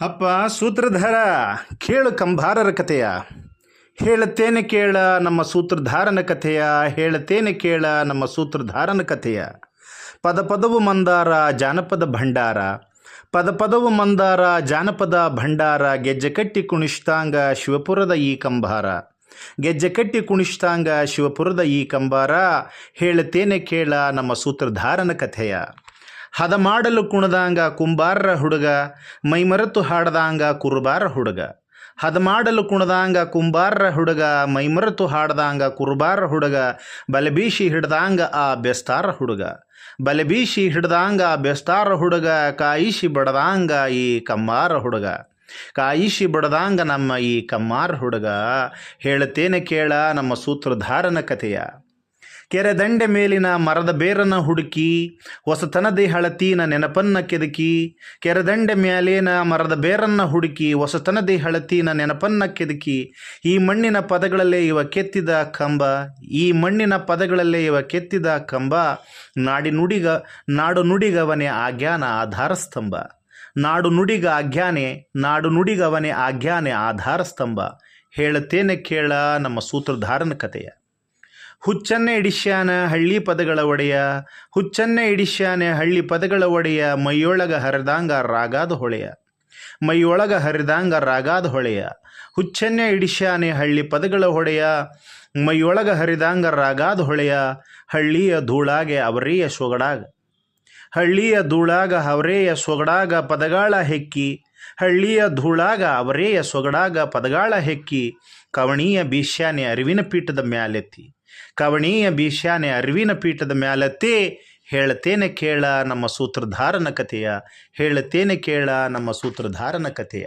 ಅಪ್ಪ ಸೂತ್ರಧಾರ ಕೇಳು ಕಂಬಾರರ ಕಥೆಯ, ಹೇಳುತ್ತೇನೆ ಕೇಳ ನಮ್ಮ ಸೂತ್ರಧಾರನ ಕಥೆಯ, ಹೇಳುತ್ತೇನೆ ಕೇಳ ನಮ್ಮ ಸೂತ್ರಧಾರನ ಕಥೆಯ. ಪದಪದವು ಮಂದಾರ ಜಾನಪದ ಭಂಡಾರ, ಪದಪದವು ಮಂದಾರ ಜಾನಪದ ಭಂಡಾರ. ಗೆಜ್ಜೆ ಕಟ್ಟಿ ಕುಣಿಷ್ಟಾಂಗ ಶಿವಪುರದ ಈ ಕಂಬಾರ, ಗೆಜ್ಜೆ ಕಟ್ಟಿ ಕುಣಿಷ್ಟಾಂಗ ಶಿವಪುರದ ಈ ಕಂಬಾರ. ಹೇಳುತ್ತೇನೆ ಕೇಳ ನಮ್ಮ ಸೂತ್ರಧಾರನ ಕಥೆಯ. ಹದ ಮಾಡಲು ಕುಣದಾಂಗ ಕುಂಬಾರರ ಹುಡುಗ, ಮೈಮರೆತು ಹಾಡದಾಂಗ ಕುರುಬಾರ ಹುಡುಗ. ಹದ ಮಾಡಲು ಕುಣದಾಂಗ ಕುಂಬಾರರ ಹುಡುಗ, ಮೈಮರೆತು ಹಾಡದಾಂಗ ಕುರುಬಾರ ಹುಡುಗ. ಬಲಬೀಸಿ ಹಿಡ್ದಾಂಗ ಆ ಬೆಸ್ತಾರ ಹುಡುಗ, ಬಲಬೀಸಿ ಹಿಡ್ದಾಂಗ ಆ ಬೆಸ್ತಾರ ಹುಡುಗ. ಕಾಯಿಸಿ ಬಡದಾಂಗ ಈ ಕಮ್ಮಾರ ಹುಡುಗ, ಕಾಯಿಸಿ ಬಡದಾಂಗ ನಮ್ಮ ಈ ಕಮ್ಮಾರ ಹುಡುಗ. ಹೇಳುತ್ತೇನೆ ಕೇಳ ನಮ್ಮ ಸೂತ್ರಧಾರನ ಕಥೆಯ. ಕೆರೆದಂಡೆ ಮೇಲಿನ ಮರದ ಬೇರನ ಹುಡುಕಿ, ಹೊಸತನದೇ ಹಳತಿನ ನೆನಪನ್ನ ಕೆದಕಿ. ಕೆರೆದಂಡೆ ಮೇಲಿನ ಮರದ ಬೇರನ್ನ ಹುಡುಕಿ, ಹೊಸತನದೇ ಹಳತಿನ ನೆನಪನ್ನ ಕೆದಕಿ. ಈ ಮಣ್ಣಿನ ಪದಗಳಲ್ಲೇ ಇವ ಕೆತ್ತಿದ ಕಂಬ, ಈ ಮಣ್ಣಿನ ಪದಗಳಲ್ಲೇ ಇವ ಕೆತ್ತಿದ ಕಂಬ. ನಾಡು ನುಡಿಗವನೇ ಆಜ್ಞಾನ ಆಧಾರ ಸ್ತಂಭ, ನಾಡು ನುಡಿಗ ಆಜ್ಞಾನೆ, ನಾಡು ನುಡಿಗವನೇ ಆಜ್ಞಾನೆ ಆಧಾರ ಸ್ತಂಭ. ಹೇಳುತ್ತೇನೆ ಕೇಳ ನಮ್ಮ ಸೂತ್ರಧಾರನ ಕಥೆಯ. ಹುಚ್ಚನ್ನೇ ಇಡಿಶ್ಯಾನ ಹಳ್ಳಿ ಪದಗಳ ಒಡೆಯ, ಹುಚ್ಚನ್ನೇ ಇಡಿಶ್ಯಾನೆ ಹಳ್ಳಿ ಪದಗಳ ಒಡೆಯ. ಮೈಯೊಳಗ ಹರಿದಾಂಗ ರಾಗಾದ ಹೊಳೆಯ, ಮೈಯೊಳಗ ಹರಿದಾಂಗ ರಾಗಾದ ಹೊಳೆಯ. ಹುಚ್ಚನ್ನೇ ಇಡಿಶ್ಯಾನೆ ಹಳ್ಳಿ ಪದಗಳ ಹೊಡೆಯ, ಮೈಯೊಳಗ ಹರಿದಾಂಗ ರಾಗಾದ ಹೊಳೆಯ. ಹಳ್ಳಿಯ ಧೂಳಾಗೆ ಅವರೇಯ ಸೊಗಡಾಗ, ಹಳ್ಳಿಯ ಧೂಳಾಗ ಅವರೇಯ ಸೊಗಡಾಗ ಪದಗಾಳ ಹೆಕ್ಕಿ. ಹಳ್ಳಿಯ ಧೂಳಾಗ ಅವರೇಯ ಸೊಗಡಾಗ ಪದಗಾಳ ಹೆಕ್ಕಿ. ಕವಣೀಯ ಬೀಶ್ಯಾನೆ ಅರಿವಿನ ಪೀಠದ ಮ್ಯಾಲೆತ್ತಿ, ಕವಣೀಯ ಬೀಶ್ಯಾನೆ ಅರಿವಿನ ಪೀಠದ ಮ್ಯಾಲೆತ್ತಿ. ಹೇಳುತ್ತೇನೆ ಕೇಳ ನಮ್ಮ ಸೂತ್ರಧಾರನ ಕಥೆಯ, ಹೇಳುತ್ತೇನೆ ಕೇಳ ನಮ್ಮ ಸೂತ್ರಧಾರನ ಕಥೆಯ.